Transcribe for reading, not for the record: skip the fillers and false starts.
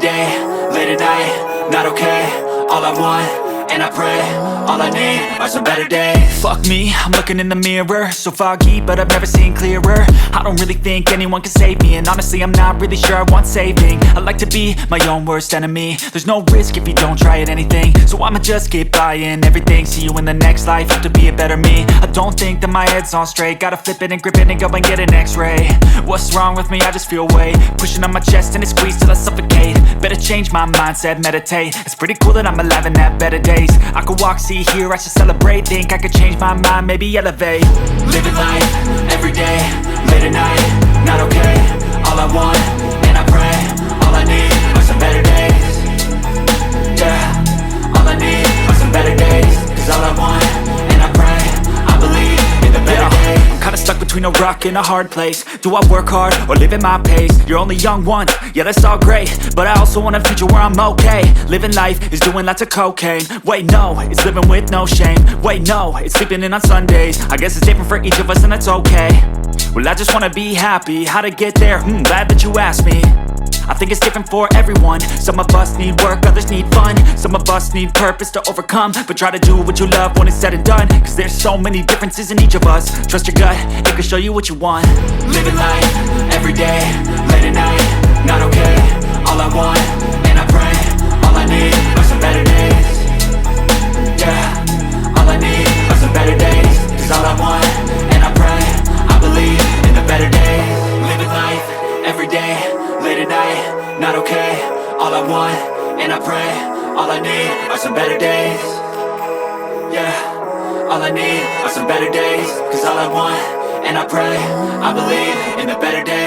day, late at night, not okay. All I want, and I pray, all I need are some better days. Fuck me, I'm looking in the mirror, so foggy, but I've never seen clearer. I don't really think anyone can save me, and honestly I'm not really sure I want saving. I like to be my own worst enemy. There's no risk if you don't try at anything, so I'ma just keep buying everything. See you in the next life, have to be a better me. I don't think that my head's on straight, gotta flip it and grip it and go and get an x-ray. What's wrong with me? I just feel weight pushing on my chest and it squeezes till I suffocate. Better change my mindset, meditate. It's pretty cool that I'm alive and have better days. I could walk, see, hear, I should celebrate. Think I could change my mind, maybe elevate. Living life, everyday, late at night, not okay. All I want, and I pray, all I need are some better days. Yeah, all I need are some better days. Cause all I want, and I pray, I believe in the better days. I'm kinda stuck between a rock and a hard place. Do I work hard or live at my pace? You're only young once, yeah that's all great, but I also want a future where I'm okay. Living life is doing lots of cocaine. Wait no, it's living with no shame. Wait no, it's sleeping in on Sundays. I guess it's different for each of us and that's okay. Well I just wanna be happy, how to get there? Glad that you asked me. I think it's different for everyone. Some of us need work, others need fun. Some of us need purpose to overcome. But try to do what you love when it's said and done. Cause there's so many differences in each of us. Trust your gut, it can show you what you want. Living life, everyday, late at night, not okay. All I want, and I pray, all I need are some better days. Yeah, all I need are some better days. Cause all I want, and I pray, I believe in the better days. Living life, everyday, late at night, not okay. All I want, and I pray, all I need are some better days. Yeah, all I need are some better days. Cause all I want, and I pray, I believe in the better days.